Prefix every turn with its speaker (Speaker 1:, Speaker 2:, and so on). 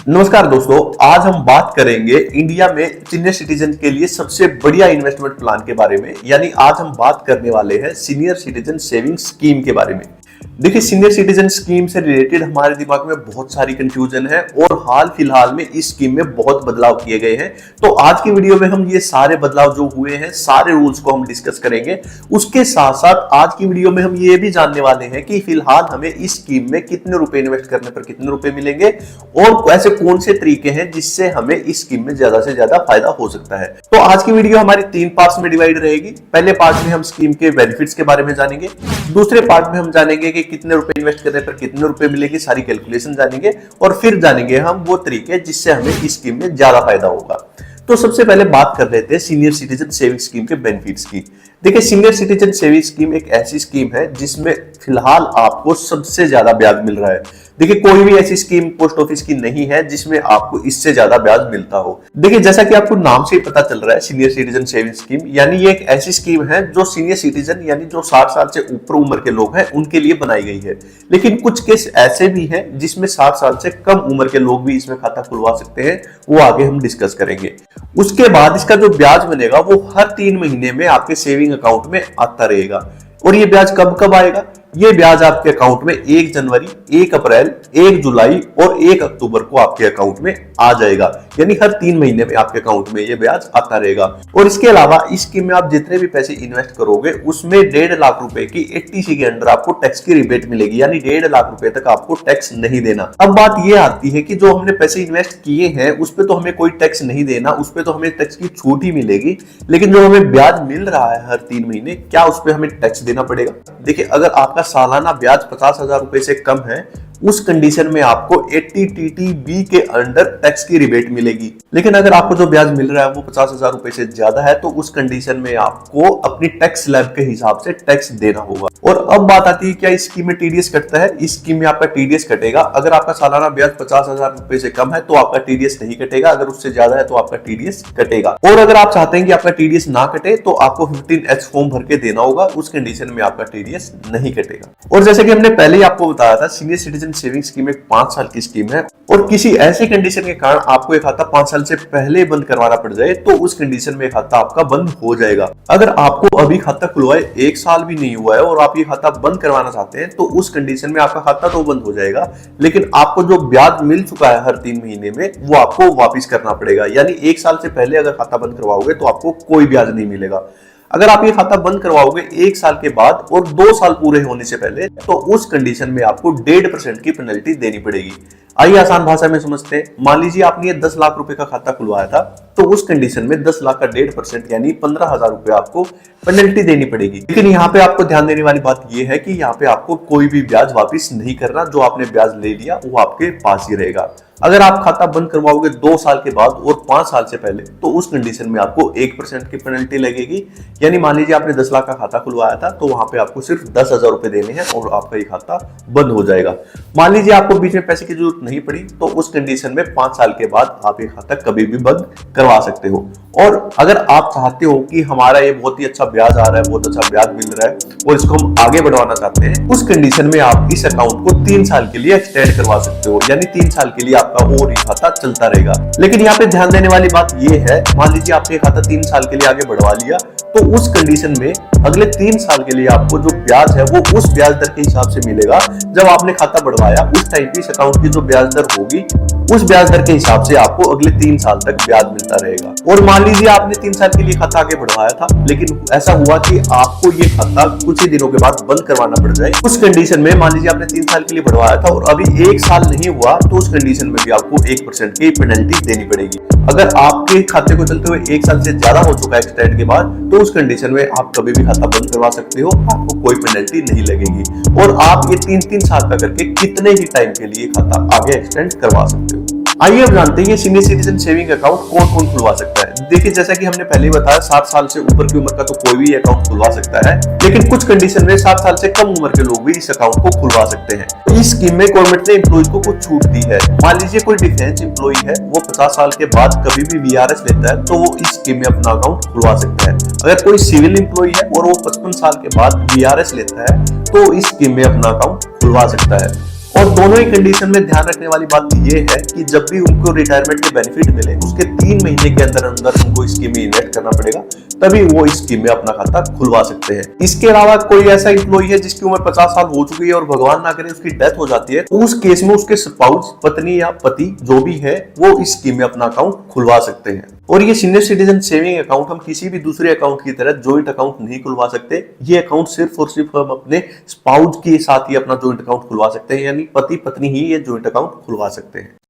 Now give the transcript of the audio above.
Speaker 1: नमस्कार दोस्तों, आज हम बात करेंगे इंडिया में सीनियर सिटीजन के लिए सबसे बढ़िया इन्वेस्टमेंट प्लान के बारे में। यानी आज हम बात करने वाले हैं सीनियर सिटीजन सेविंग स्कीम के बारे में। देखिए, सीनियर सिटीजन स्कीम से रिलेटेड हमारे दिमाग में बहुत सारी कंफ्यूजन है और हाल फिलहाल में इस स्कीम में बहुत बदलाव किए गए हैं। तो आज की वीडियो में हम ये सारे बदलाव जो हुए हैं, सारे रूल्स को हम डिस्कस करेंगे। उसके साथ साथ आज की वीडियो में हम ये भी जानने वाले हैं कि फिलहाल हमें इस स्कीम में कितने रुपए इन्वेस्ट करने पर कितने रुपए मिलेंगे और ऐसे कौन से तरीके हैं जिससे हमें इस स्कीम में ज्यादा से ज्यादा फायदा हो सकता है। तो आज की वीडियो हमारी 3 पार्ट्स में डिवाइड रहेगी। पहले पार्ट में हम स्कीम के बेनिफिट्स के बारे में जानेंगे, दूसरे पार्ट में हम जानेंगे कि कितने रुपए इन्वेस्ट करने पर कितने रुपए मिलेंगे, सारी कैलकुलेशन जानेंगे और फिर जानेंगे हम वो तरीके जिससे हमें इस स्कीम में ज्यादा फायदा होगा। तो सबसे पहले बात कर लेते हैं सीनियर सिटीजन सेविंग स्कीम के बेनिफिट्स की। देखिए, सीनियर सिटीजन सेविंग स्कीम एक ऐसी स्कीम है जिसमें फिलहाल आपको सबसे ज्यादा ब्याज मिल रहा है। देखिए, कोई भी ऐसी स्कीम पोस्ट ऑफिस की नहीं है जिसमें आपको इससे ज्यादा ब्याज मिलता हो। देखिए, जैसा कि आपको नाम से ही पता चल रहा है, सीनियर सिटीजन सेविंग स्कीम यानी ये एक ऐसी स्कीम है जो सीनियर सिटीजन यानी जो 60 साल से ऊपर उम्र के लोग हैं उनके लिए बनाई गई है। लेकिन कुछ केस ऐसे भी हैं जिसमें 60 साल से कम उम्र के लोग भी इसमें खाता खुलवा सकते हैं, वो आगे हम डिस्कस करेंगे। उसके बाद इसका जो ब्याज बनेगा वो हर 3 महीने में आपके सेविंग अकाउंट में आता रहेगा। और ये ब्याज कब कब आएगा? ये ब्याज आपके अकाउंट में 1 जनवरी, 1 अप्रैल, 1 जुलाई और 1 अक्टूबर को आपके अकाउंट में आ जाएगा। यानी हर 3 महीने में आपके अकाउंट में ये ब्याज आता रहेगा। और इसके अलावा इस स्कीम में आप जितने भी पैसे इन्वेस्ट करोगे उसमें 1.5 लाख रुपए की 80C के अंडर आपको टैक्स की रिबेट मिलेगी। यानी 1.5 लाख रुपए तक आपको टैक्स नहीं देना। अब बात ये आती है कि जो हमने पैसे इन्वेस्ट किए हैं उस पर तो हमें कोई टैक्स नहीं देना, उस पर तो हमें टैक्स की छूट ही मिलेगी। लेकिन जो हमें ब्याज मिल रहा है हर 3 महीने, क्या उस पर हमें टैक्स देना पड़ेगा? देखिए, अगर आपका सालाना ब्याज 50,000 रुपए से कम है उस कंडीशन में आपको 80TTB के अंडर टैक्स की रिबेट मिलेगी। लेकिन अगर आपको जो ब्याज मिल रहा है वो 50,000 रुपए से ज्यादा है तो उस कंडीशन में आपको अपनी टैक्स स्लैब के हिसाब से टैक्स देना होगा। और अब बात आती है क्या इस स्कीम में टीडीएस कटता है? इस स्कीम में आपका टीडीएस कटेगा। अगर आपका सालाना ब्याज 50,000 रुपए से कम है तो आपका टीडीएस नहीं कटेगा, अगर उससे ज्यादा है तो आपका टीडीएस कटेगा। और अगर आप चाहते हैं कि आपका टीडीएस ना कटे तो आपको 15H फॉर्म भर के देना होगा, उस कंडीशन में आपका टीडीएस नहीं कटेगा। और जैसे कि हमने पहले ही आपको बताया था, सीनियर सिटीजन सेविंग स्कीम एक 5 साल की स्कीम है और किसी ऐसे कंडीशन के कारण आपको एक खाता 5 साल से पहले बंद करवाना पड़ जाए तो उस कंडीशन में खाता आपका बंद हो जाएगा। अगर आपको अभी खाता खुलवाए 1 साल भी नहीं हुआ है और आप ये खाता बंद करवाना चाहते हैं तो उस कंडीशन में आपका खाता तो बंद हो जाएगा, लेकिन आपको जो ब्याज मिल चुका है हर 3 महीने में वो आपको वापिस करना पड़ेगा। यानी 1 साल से पहले अगर खाता बंद करवाओगे तो आपको कोई ब्याज नहीं मिलेगा। अगर आप ये खाता बंद करवाओगे 1 साल के बाद और 2 साल पूरे होने से पहले तो उस कंडीशन में आपको 1.5% की पेनल्टी देनी पड़ेगी। आइए आसान भाषा में समझते हैं। मान लीजिए आपने 10 लाख रुपए का खाता खुलवाया था तो उस कंडीशन में 10 लाख का 1.5% यानी 15,000 रुपए आपको पेनल्टी देनी पड़ेगी। लेकिन यहाँ पे आपको ध्यान देने वाली बात यह है कि यहाँ पे आपको कोई भी ब्याज वापिस नहीं करना। जो आपने ब्याज ले लिया वो आपके पास ही रहेगा। अगर आप खाता बंद करवाओगे 2 साल के बाद और 5 साल से पहले तो उस कंडीशन में आपको 1% की पेनल्टी लगेगी। यानी मान लीजिए आपने 10 लाख का खाता खुलवाया था तो वहां पे आपको सिर्फ 10,000 रुपए देने हैं और आपका ये खाता बंद हो जाएगा। मान लीजिए आपको बीच में पैसे की जरूरत नहीं पड़ी तो उस कंडीशन में 5 साल के बाद आप ये खाता कभी भी बंद करवा सकते हो। और अगर आप चाहते हो कि हमारा ये बहुत ही अच्छा ब्याज आ रहा है, बहुत अच्छा ब्याज मिल रहा है और इसको हम आगे बढ़वाना चाहते हैं, उस कंडीशन में आप इस अकाउंट को 3 साल के लिए एक्सटेंड करवा सकते हो। यानी 3 साल के लिए आपका और ये खाता चलता रहेगा। लेकिन यहाँ पे ध्यान देने वाली बात ये है, मान लीजिए आपने ये खाता 3 साल के लिए आगे बढ़वा लिया तो उस कंडीशन में अगले 3 साल के लिए आपको जो ब्याज है वो उस ब्याज दर के हिसाब से मिलेगा। जब आपने खाता बढ़वाया उस टाइम पे इस अकाउंट की जो ब्याज दर होगी उस ब्याज दर के हिसाब से आपको अगले 3 साल तक ब्याज मिलता रहेगा। और मान लीजिए आपने 3 साल के लिए खाता आगे बढ़वाया था लेकिन ऐसा हुआ कि आपको ये खाता कुछ ही दिनों के बाद बंद करवाना पड़ जाए, उस कंडीशन में मान लीजिए आपने 3 साल के लिए बढ़वाया था और अभी 1 साल नहीं हुआ तो उस कंडीशन में भी आपको 1% की पेनल्टी देनी पड़ेगी। अगर आपके खाते को चलते हुए 1 साल से ज्यादा हो चुका है एक्सटेंड के बाद तो उस कंडीशन में आप कभी भी खाता बंद करवा सकते हो, आपको कोई पेनल्टी नहीं लगेगी। और आप ये 3-3 साल का करके कितने ही टाइम के लिए खाता आगे एक्सटेंड करवा सकते हो। आइए अब जानते हैं ये सीनियर सिटीजन सेविंग अकाउंट कौन कौन खुलवा सकता है। देखिए, जैसा कि हमने पहले बताया 60 साल से ऊपर की उम्र का तो कोई भी अकाउंट खुलवा सकता है, लेकिन कुछ कंडीशन में 60 साल से कम उम्र के लोग भी इस अकाउंट को खुलवा सकते हैं। तो इस स्कीम में गवर्नमेंट ने एम्प्लॉइज को कुछ छूट दी है। मान लीजिए कोई डिफेंस एम्प्लॉय है, वो 50 साल के बाद कभी भी VRS लेता है तो वो इस स्कीम में अपना अकाउंट खुलवा सकता है। अगर कोई सिविल एम्प्लॉय है और वो 55 साल के बाद VRS लेता है तो इस स्कीम में अपना अकाउंट खुलवा सकता है। और दोनों ही कंडीशन में ध्यान रखने वाली बात ये है कि जब भी उनको रिटायरमेंट के बेनिफिट मिले उसके 3 महीने के अंदर अंदर उनको स्कीम में इन्वेस्ट करना पड़ेगा, तभी वो इस स्कीम में अपना खाता खुलवा सकते हैं। इसके अलावा कोई ऐसा इंप्लॉई है जिसकी उम्र 50 साल हो चुकी है और भगवान ना करे उसकी डेथ हो जाती है, तो उस केस में उसके स्पाउस, पत्नी या पति जो भी है वो इस स्कीम में अपना अकाउंट खुलवा सकते हैं। और ये सीनियर सिटीजन सेविंग अकाउंट हम किसी भी दूसरे अकाउंट की तरह ज्वाइंट अकाउंट नहीं खुलवा सकते। ये अकाउंट सिर्फ और सिर्फ हम अपने स्पाउस के साथ ही अपना ज्वाइंट अकाउंट खुलवा सकते हैं, यानी पति पत्नी ही ये ज्वाइंट अकाउंट खुलवा सकते हैं।